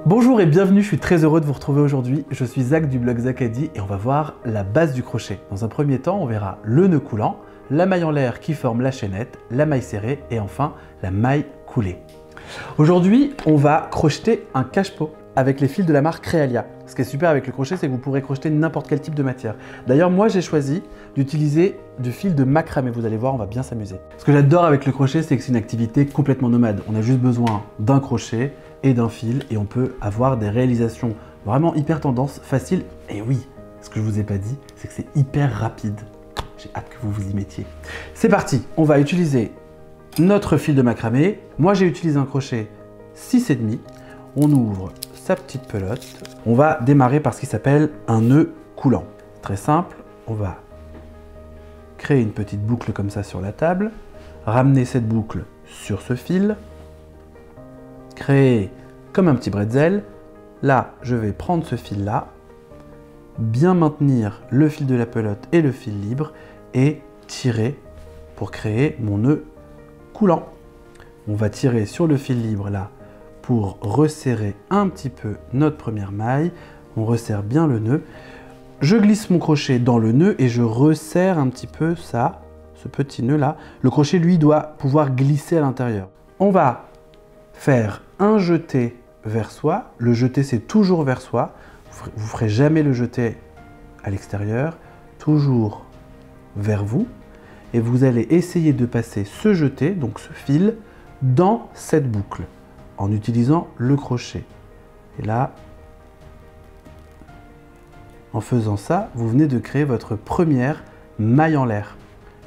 Bonjour et bienvenue, je suis très heureux de vous retrouver aujourd'hui. Je suis Zach du blog Zacadi et on va voir la base du crochet. Dans un premier temps, on verra le nœud coulant, la maille en l'air qui forme la chaînette, la maille serrée et enfin la maille coulée. Aujourd'hui, on va crocheter un cache-pot avec les fils de la marque Realia. Ce qui est super avec le crochet, c'est que vous pourrez crocheter n'importe quel type de matière. D'ailleurs, moi j'ai choisi d'utiliser du fil de macramé. Vous allez voir, on va bien s'amuser. Ce que j'adore avec le crochet, c'est que c'est une activité complètement nomade. On a juste besoin d'un crochet et d'un fil et on peut avoir des réalisations vraiment hyper tendance, faciles. Et oui, ce que je vous ai pas dit, c'est que c'est hyper rapide. J'ai hâte que vous vous y mettiez. C'est parti, on va utiliser notre fil de macramé. Moi j'ai utilisé un crochet 6,5. On ouvre sa petite pelote. On va démarrer par ce qui s'appelle un nœud coulant. Très simple, on va créer une petite boucle comme ça sur la table, ramener cette boucle sur ce fil, créer comme un petit bretzel. Là, je vais prendre ce fil-là, bien maintenir le fil de la pelote et le fil libre et tirer pour créer mon nœud coulant. On va tirer sur le fil libre là pour resserrer un petit peu notre première maille. On resserre bien le nœud. Je glisse mon crochet dans le nœud et je resserre un petit peu ça, ce petit nœud là. Le crochet, lui, doit pouvoir glisser à l'intérieur. On va faire un jeté vers soi. Le jeté, c'est toujours vers soi. Vous ne ferez jamais le jeté à l'extérieur, toujours vers vous. Et vous allez essayer de passer ce jeté, donc ce fil, dans cette boucle, en utilisant le crochet. Et là, en faisant ça, vous venez de créer votre première maille en l'air.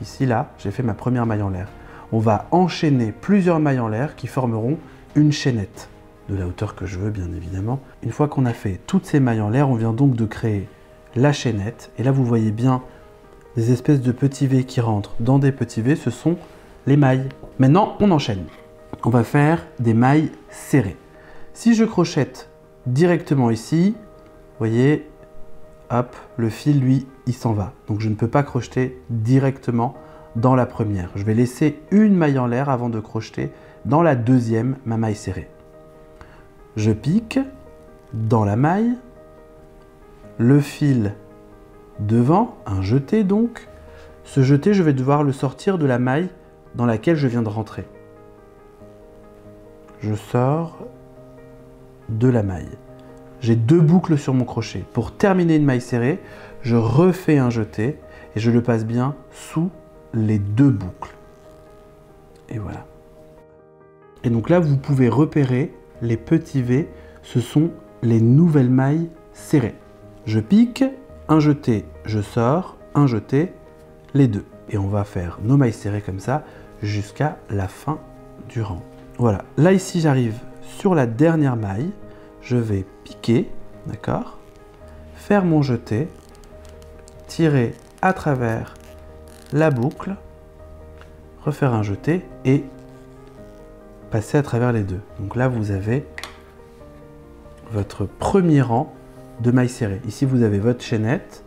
Ici, là, j'ai fait ma première maille en l'air. On va enchaîner plusieurs mailles en l'air qui formeront une chaînette, de la hauteur que je veux, bien évidemment. Une fois qu'on a fait toutes ces mailles en l'air, on vient donc de créer la chaînette. Et là, vous voyez bien des espèces de petits V qui rentrent dans des petits V, ce sont les mailles. Maintenant, on enchaîne. On va faire des mailles serrées. Si je crochette directement ici, vous voyez, hop, le fil, lui, il s'en va. Donc, je ne peux pas crocheter directement dans la première. Je vais laisser une maille en l'air avant de crocheter dans la deuxième, ma maille serrée. Je pique dans la maille, le fil devant, un jeté donc. Ce jeté, je vais devoir le sortir de la maille dans laquelle je viens de rentrer. Je sors de la maille. J'ai deux boucles sur mon crochet. Pour terminer une maille serrée, je refais un jeté et je le passe bien sous les deux boucles. Et voilà. Et donc là, vous pouvez repérer les petits V, ce sont les nouvelles mailles serrées. Je pique, un jeté, je sors, un jeté, les deux. Et on va faire nos mailles serrées comme ça jusqu'à la fin du rang. Voilà, là ici j'arrive sur la dernière maille, je vais piquer, d'accord, faire mon jeté, tirer à travers la boucle, refaire un jeté et passer à travers les deux. Donc là vous avez votre premier rang de mailles serrées. Ici vous avez votre chaînette,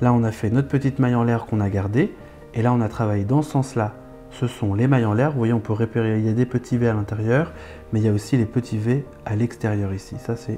là on a fait notre petite maille en l'air qu'on a gardée et là on a travaillé dans ce sens-là. Ce sont les mailles en l'air. Vous voyez, on peut repérer, il y a des petits V à l'intérieur, mais il y a aussi les petits V à l'extérieur ici. Ça, c'est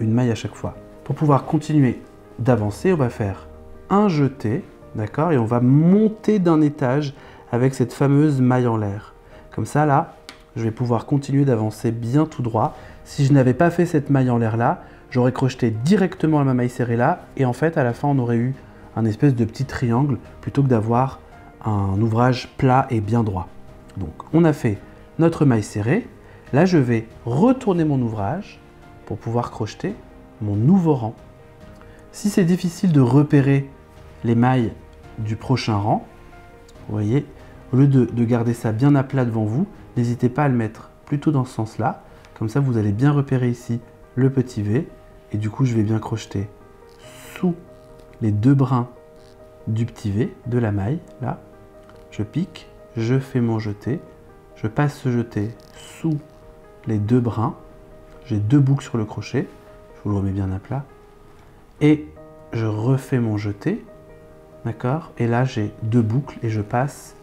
une maille à chaque fois. Pour pouvoir continuer d'avancer, on va faire un jeté, d'accord, et on va monter d'un étage avec cette fameuse maille en l'air. Comme ça, là, je vais pouvoir continuer d'avancer bien tout droit. Si je n'avais pas fait cette maille en l'air là, j'aurais crocheté directement à ma maille serrée là, et en fait, à la fin, on aurait eu un espèce de petit triangle plutôt que d'avoir un ouvrage plat et bien droit. Donc, on a fait notre maille serrée. Là, je vais retourner mon ouvrage pour pouvoir crocheter mon nouveau rang. Si c'est difficile de repérer les mailles du prochain rang, vous voyez, au lieu de garder ça bien à plat devant vous, n'hésitez pas à le mettre plutôt dans ce sens-là. Comme ça, vous allez bien repérer ici le petit V. Et du coup, je vais bien crocheter sous les deux brins du petit V, de la maille, là. Je pique, je fais mon jeté, je passe ce jeté sous les deux brins, j'ai deux boucles sur le crochet, je vous le remets bien à plat, et je refais mon jeté, d'accord, et là j'ai deux boucles et je passe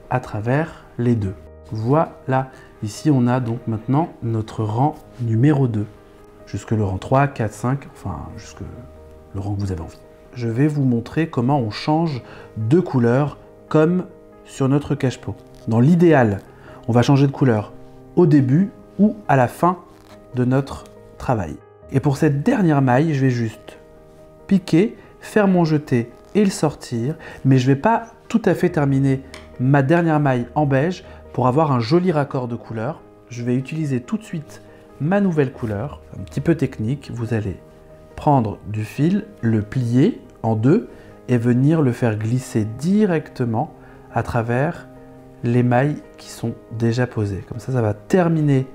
à travers les deux. Voilà, ici on a donc maintenant notre rang numéro 2. jusque le rang 3, 4, 5, enfin jusque le rang que vous avez envie. Je vais vous montrer comment on change de couleur comme sur notre cache-pot. Dans l'idéal, on va changer de couleur au début ou à la fin de notre travail. Et pour cette dernière maille, je vais juste piquer, faire mon jeté et le sortir, mais je ne vais pas tout à fait terminer ma dernière maille en beige pour avoir un joli raccord de couleur. Je vais utiliser tout de suite ma nouvelle couleur, un petit peu technique. Vous allez prendre du fil, le plier en deux et venir le faire glisser directement à travers les mailles qui sont déjà posées. Comme ça, ça va terminer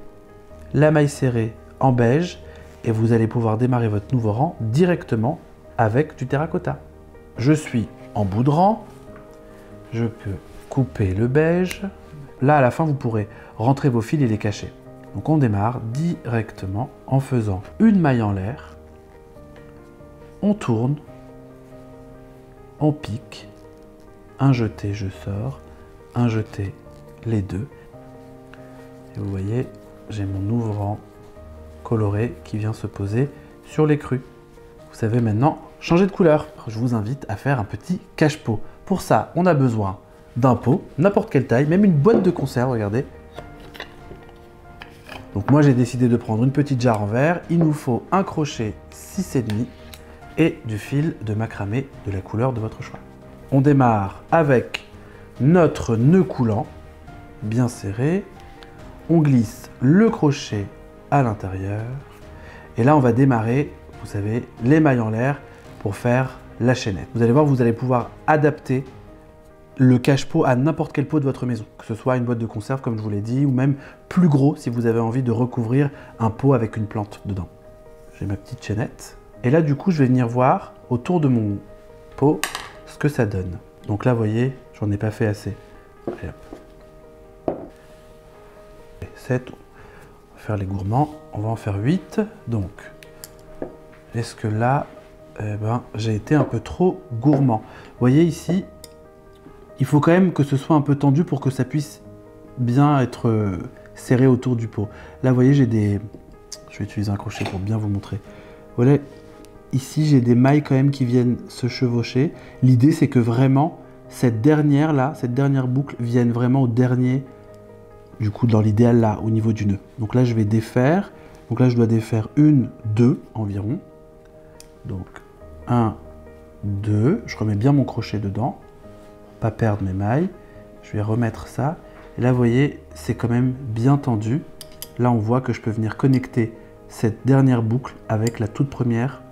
la maille serrée en beige et vous allez pouvoir démarrer votre nouveau rang directement avec du terracotta. Je suis en bout de rang, je peux couper le beige. Là, à la fin, vous pourrez rentrer vos fils et les cacher. Donc, on démarre directement en faisant une maille en l'air. On tourne, on pique, un jeté, je sors, un jeté, les deux. Et vous voyez, j'ai mon nouveau rang coloré qui vient se poser sur les crus. Vous savez maintenant changer de couleur. Je vous invite à faire un petit cache-pot. Pour ça, on a besoin d'un pot, n'importe quelle taille, même une boîte de conserve, regardez. Donc moi j'ai décidé de prendre une petite jarre en verre. Il nous faut un crochet 6,5 et du fil de macramé de la couleur de votre choix. On démarre avec notre nœud coulant, bien serré. On glisse le crochet à l'intérieur. Et là on va démarrer, vous savez, les mailles en l'air pour faire la chaînette. Vous allez voir, vous allez pouvoir adapter le cache-pot à n'importe quel pot de votre maison, que ce soit une boîte de conserve comme je vous l'ai dit, ou même plus gros si vous avez envie de recouvrir un pot avec une plante dedans. J'ai ma petite chaînette. Et là du coup je vais venir voir autour de mon pot ce que ça donne. Donc là vous voyez, j'en ai pas fait assez. Allez, hop. 7, on va faire les gourmands, on va en faire 8. Donc, est-ce que là, j'ai été un peu trop gourmand. Vous voyez ici, il faut quand même que ce soit un peu tendu pour que ça puisse bien être serré autour du pot. Là, vous voyez, j'ai des... Je vais utiliser un crochet pour bien vous montrer. Voilà, ici, j'ai des mailles quand même qui viennent se chevaucher. L'idée, c'est que vraiment, cette dernière boucle vienne vraiment au dernier, du coup, dans l'idéal là, au niveau du nœud. Donc là, je vais défaire. Donc là, je dois défaire 1, 2 environ. Donc, 1, 2. Je remets bien mon crochet dedans. Pas perdre mes mailles. Je vais remettre ça. Et là, vous voyez, c'est quand même bien tendu. Là, on voit que je peux venir connecter cette dernière boucle avec la toute première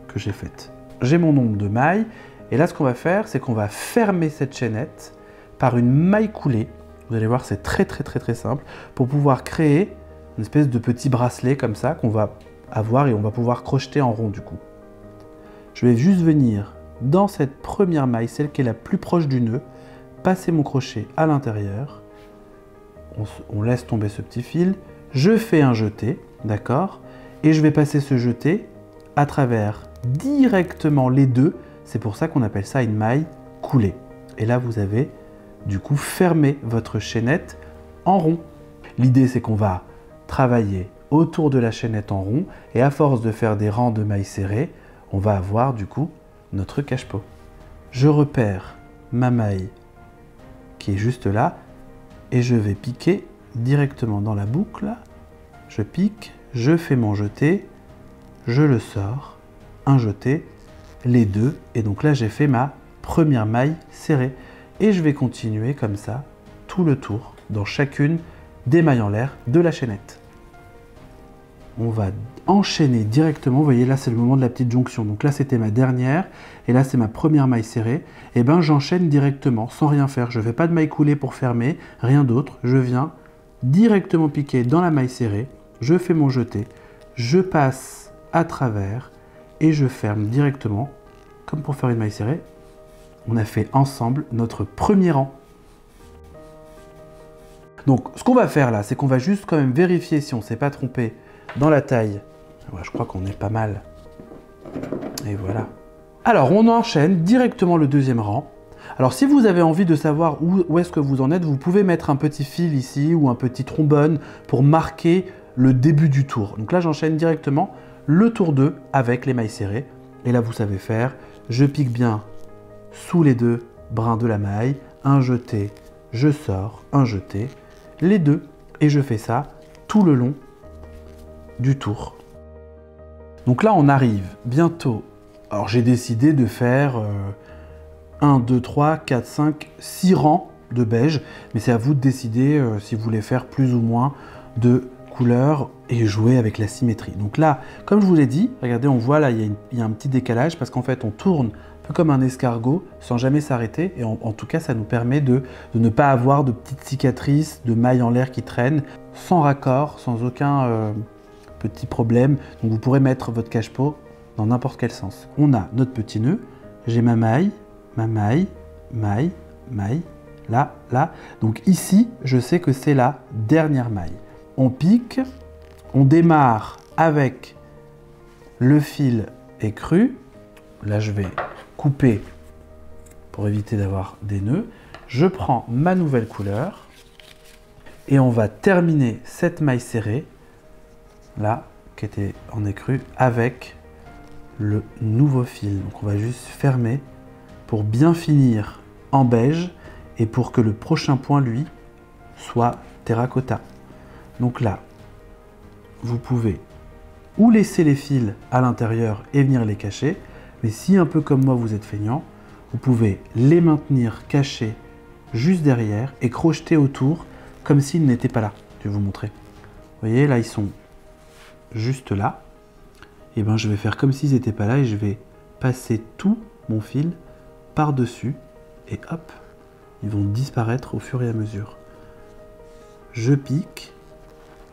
que j'ai faite. J'ai mon nombre de mailles. Et là, ce qu'on va faire, c'est qu'on va fermer cette chaînette par une maille coulée. Vous allez voir, c'est très simple pour pouvoir créer une espèce de petit bracelet comme ça qu'on va avoir et on va pouvoir crocheter en rond du coup. Je vais juste venir dans cette première maille, celle qui est la plus proche du nœud, passer mon crochet à l'intérieur. On laisse tomber ce petit fil. Je fais un jeté, d'accord? Et je vais passer ce jeté à travers directement les deux. C'est pour ça qu'on appelle ça une maille coulée. Et là, vous avez du coup fermé votre chaînette en rond. L'idée, c'est qu'on va travailler autour de la chaînette en rond et à force de faire des rangs de mailles serrées, on va avoir du coup notre cache-pot. Je repère ma maille qui est juste là et je vais piquer directement dans la boucle. Je pique, je fais mon jeté, je le sors, un jeté, les deux, et donc là j'ai fait ma première maille serrée. Et je vais continuer comme ça, tout le tour, dans chacune des mailles en l'air de la chaînette. On va enchaîner directement, vous voyez là c'est le moment de la petite jonction. Donc là c'était ma dernière, et là c'est ma première maille serrée. Et bien j'enchaîne directement, sans rien faire. Je ne fais pas de maille coulée pour fermer, rien d'autre. Je viens directement piquer dans la maille serrée, je fais mon jeté, je passe à travers, et je ferme directement, comme pour faire une maille serrée. On a fait ensemble notre premier rang. Donc, ce qu'on va faire là, c'est qu'on va juste quand même vérifier si on ne s'est pas trompé dans la taille. Ouais, je crois qu'on est pas mal. Et voilà. Alors, on enchaîne directement le deuxième rang. Alors, si vous avez envie de savoir où est-ce que vous en êtes, vous pouvez mettre un petit fil ici ou un petit trombone pour marquer le début du tour. Donc là, j'enchaîne directement le tour 2 avec les mailles serrées. Et là, vous savez faire, je pique bien sous les deux brins de la maille, un jeté, je sors, un jeté, les deux, et je fais ça tout le long du tour. Donc là, on arrive bientôt. Alors, j'ai décidé de faire 1, 2, 3, 4, 5, 6 rangs de beige, mais c'est à vous de décider si vous voulez faire plus ou moins de couleurs et jouer avec la symétrie. Donc là, comme je vous l'ai dit, regardez, on voit là, il y a un petit décalage parce qu'en fait, on tourne un peu comme un escargot sans jamais s'arrêter, et en tout cas, ça nous permet de ne pas avoir de petites cicatrices, de mailles en l'air qui traînent, sans raccord, sans aucun petit problème. Donc vous pourrez mettre votre cache-pot dans n'importe quel sens. On a notre petit nœud, j'ai ma maille, maille, maille, là, là. Donc ici, je sais que c'est la dernière maille. On pique, on démarre avec le fil écru. Là, je vais couper pour éviter d'avoir des nœuds. Je prends ma nouvelle couleur et on va terminer cette maille serrée, là, qui était en écru, avec le nouveau fil. Donc on va juste fermer pour bien finir en beige et pour que le prochain point, lui, soit terracotta. Donc là, vous pouvez ou laisser les fils à l'intérieur et venir les cacher, mais si un peu comme moi vous êtes feignant, vous pouvez les maintenir cachés juste derrière et crocheter autour comme s'ils n'étaient pas là. Je vais vous montrer. Vous voyez, là, ils sont juste là. Et bien, je vais faire comme s'ils n'étaient pas là et je vais passer tout mon fil par-dessus et hop, ils vont disparaître au fur et à mesure. Je pique,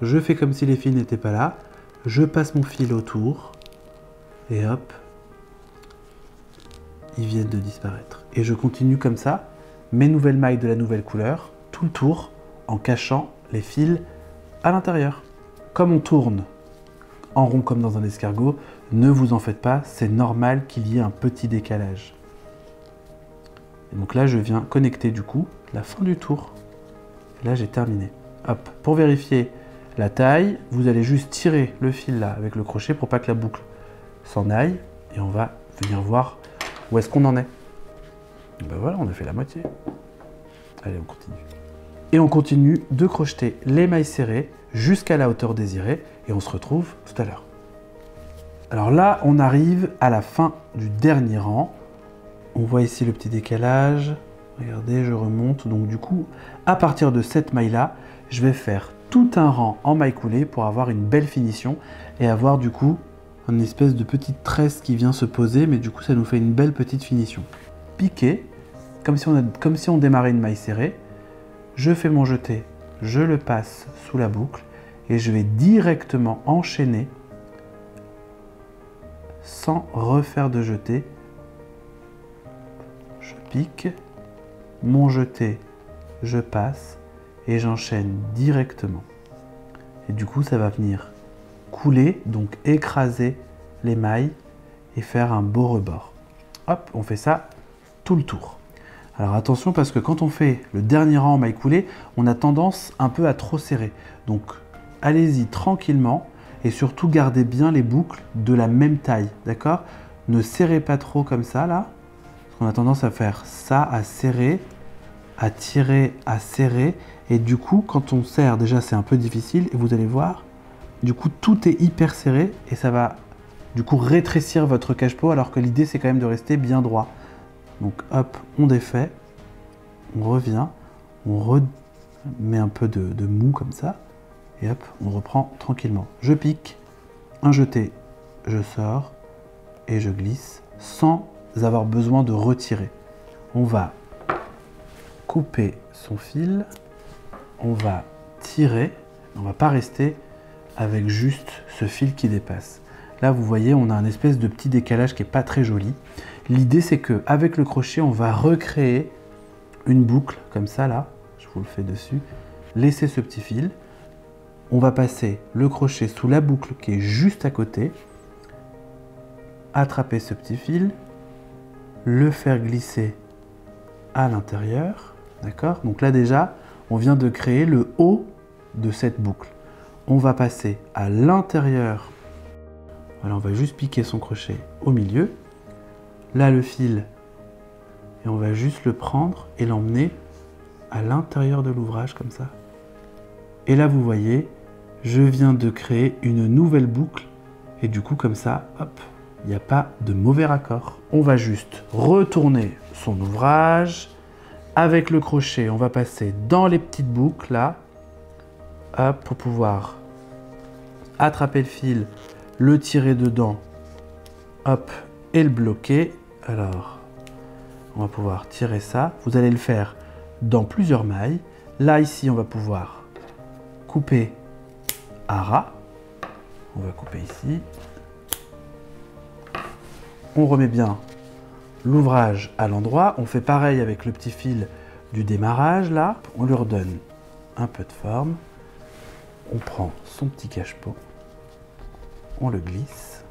je fais comme si les fils n'étaient pas là, je passe mon fil autour et hop, ils viennent de disparaître. Et je continue comme ça, mes nouvelles mailles de la nouvelle couleur, tout le tour, en cachant les fils à l'intérieur. Comme on tourne en rond comme dans un escargot, ne vous en faites pas, c'est normal qu'il y ait un petit décalage. Et donc là, je viens connecter du coup la fin du tour. Et là, j'ai terminé. Hop, pour vérifier la taille, vous allez juste tirer le fil là avec le crochet pour pas que la boucle s'en aille. Et on va venir voir où est-ce qu'on en est. Et ben voilà, on a fait la moitié. Allez, on continue. Et on continue de crocheter les mailles serrées jusqu'à la hauteur désirée. Et on se retrouve tout à l'heure. Alors là, on arrive à la fin du dernier rang. On voit ici le petit décalage. Regardez, je remonte. Donc du coup, à partir de cette maille-là, je vais faire tout un rang en maille coulée pour avoir une belle finition et avoir du coup une espèce de petite tresse qui vient se poser, mais du coup, ça nous fait une belle petite finition. Piqué, comme si on démarrait une maille serrée. Je fais mon jeté, je le passe sous la boucle et je vais directement enchaîner sans refaire de jeté. Je pique, mon jeté, je passe et j'enchaîne directement. Et du coup, ça va venir couler, donc écraser les mailles et faire un beau rebord. Hop, on fait ça tout le tour. Alors attention parce que quand on fait le dernier rang en maille coulée, on a tendance un peu à trop serrer. Donc allez-y tranquillement et surtout gardez bien les boucles de la même taille, d'accord? Ne serrez pas trop comme ça là, parce qu'on a tendance à faire ça, à serrer, à tirer, à serrer. Et du coup, quand on serre, déjà c'est un peu difficile et vous allez voir, du coup tout est hyper serré et ça va du coup rétrécir votre cache-pot alors que l'idée c'est quand même de rester bien droit. Donc hop, on défait, on revient, on remet un peu de mou comme ça, et hop, on reprend tranquillement. Je pique, un jeté, je sors, et je glisse, sans avoir besoin de retirer. On va couper son fil, on va tirer, on ne va pas rester avec juste ce fil qui dépasse. Là, vous voyez, on a un espèce de petit décalage qui n'est pas très joli. L'idée, c'est qu'avec le crochet, on va recréer une boucle, comme ça, là. Je vous le fais dessus. Laissez ce petit fil. On va passer le crochet sous la boucle qui est juste à côté. Attraper ce petit fil. Le faire glisser à l'intérieur. D'accord? Donc là, déjà, on vient de créer le haut de cette boucle. On va passer à l'intérieur. Voilà, on va juste piquer son crochet au milieu. Là, le fil, et on va juste le prendre et l'emmener à l'intérieur de l'ouvrage comme ça. Et là, vous voyez, je viens de créer une nouvelle boucle. Et du coup, comme ça, hop, il n'y a pas de mauvais raccord. On va juste retourner son ouvrage. Avec le crochet, on va passer dans les petites boucles, là, hop, pour pouvoir attraper le fil, le tirer dedans, hop, et le bloquer. Alors, on va pouvoir tirer ça. Vous allez le faire dans plusieurs mailles. Là, ici, on va pouvoir couper à ras. On va couper ici. On remet bien l'ouvrage à l'endroit. On fait pareil avec le petit fil du démarrage, là. On lui redonne un peu de forme. On prend son petit cache-pot. On le glisse.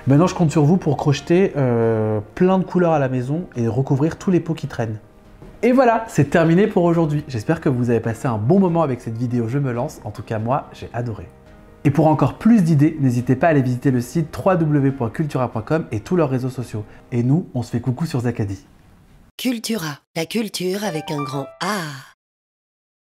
Maintenant, je compte sur vous pour crocheter plein de couleurs à la maison et recouvrir tous les pots qui traînent. Et voilà, c'est terminé pour aujourd'hui. J'espère que vous avez passé un bon moment avec cette vidéo Je me lance. En tout cas, moi, j'ai adoré. Et pour encore plus d'idées, n'hésitez pas à aller visiter le site www.cultura.com et tous leurs réseaux sociaux. Et nous, on se fait coucou sur Zacadie. Cultura, la culture avec un grand A.